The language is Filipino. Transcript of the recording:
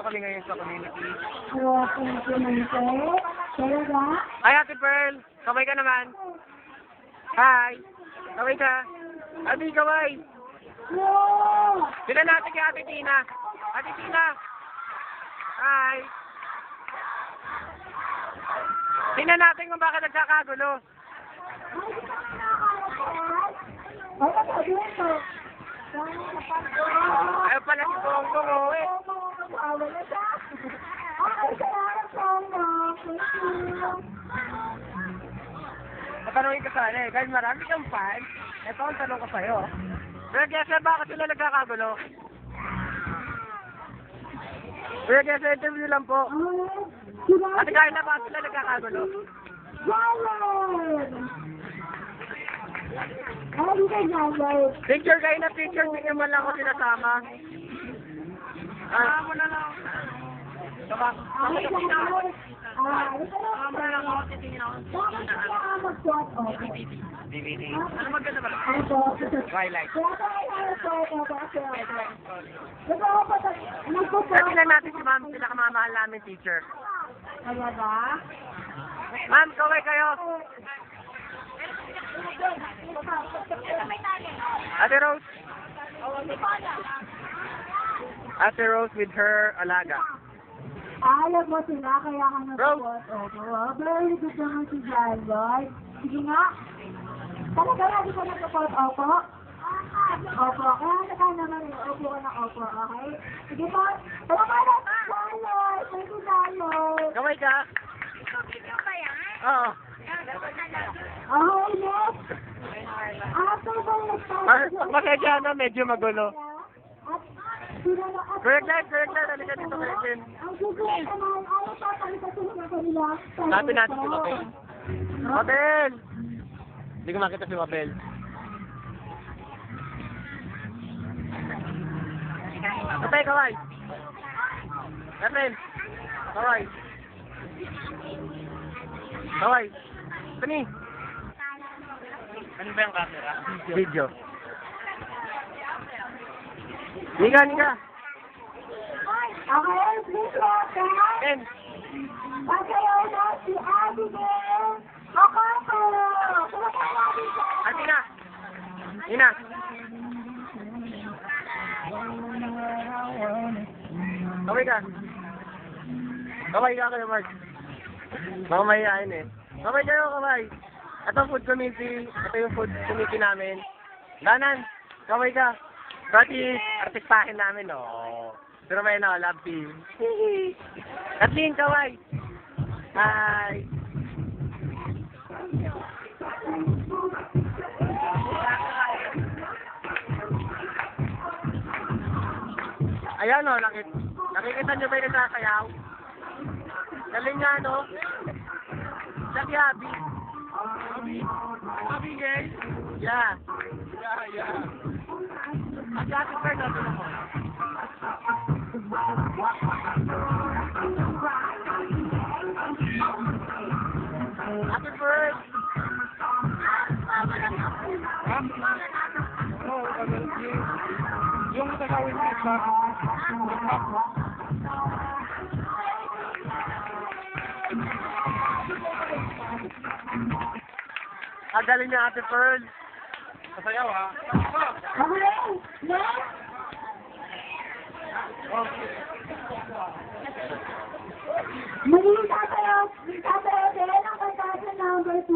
kami ngayon sa community. Talaga? Hi, Ate Pearl! Kamay ka naman. Hi! Kamay ka. Ate, kamay! No! Sila natin kay Ate Tina. Ate Tina! Hi! Tingnan natin kung bakit nagkakagulo. Ay, ako dito. Ayaw pala si Bongbong, oh eh. Wala siya. Ay, salamat po, ma'am. Thank you. Matanungin ka sana eh. Guys, marami kang fan. Ito ang tanong ko sa'yo. Kuya Gesa, bakit sila nagkakagulo? Kuya Gesa, interview lang po. Ate Carla, bakit sila nagkakagulo? Jalan! Ay, di ka jalan. Picture kayo na picture, hindi naman lang ako sinasama. Ah, mo na lang. Sama. Ay, jalan. Ito na ako titingin ako. Bakit ka mag-shot off? DVD. Ano maganda ba? Ito. Twilight. Kaya tayo photo kasi nagpo-photo. Kasi lang natin si ma'am, pinakamamahal namin teacher. Kaya ba? Ma'am, kaway kayo. Ate Rose. Ate Rose with her alaga. Alam mo sila, kaya ka Rose. nagpo-photo. Very good naman si Jaloy. Sige nga. Talaga lagi ka nagpo-photo, opo? Opo. Kaya naka naman yung opo ka ng opo, okay? Sige po. Tama ka na, Jaloy. Thank you, Jaloy. Kaway ka. Oo. Okay, next. After ba nagpapalala? Pasensya na, medyo magulo. At sila na at... Kuya Glenn, halika dito, Kuya Glenn. Ang susunod naman, ano papalitan sila ng kanila? Sabi natin si Mabel. Mabel! Hindi ko makita si Mabel. Kapay, kaway! Mabel! Kaway! Kaway! Tani! Ano ba yung camera? Video. Nika! Okay, please welcome. Ben! Pagkayaw na si Abigail Ocampo. Palakpakan natin siya. Ate na! Ina! Kaway ka! Kaway ka kayo, Mark. Baka mahihain eh. Kaway kayo, kaway! Ito food committee. Ito yung food committee namin. Danan! Kaway ka! Practice! Artistahin namin, oh. Pero may love team. Kathleen, kaway! Hi! Ayan o, nakikita nyo ba yung nagsasayaw? Galing nga, no? Siya si Abby. Abby gay? Yeah. At Ate Pearl natin ako. Ate Pearl! Yung tatawin mo sa galing niya Ate Pearl. Masayaw ha. Okay, next. Magiging tatayo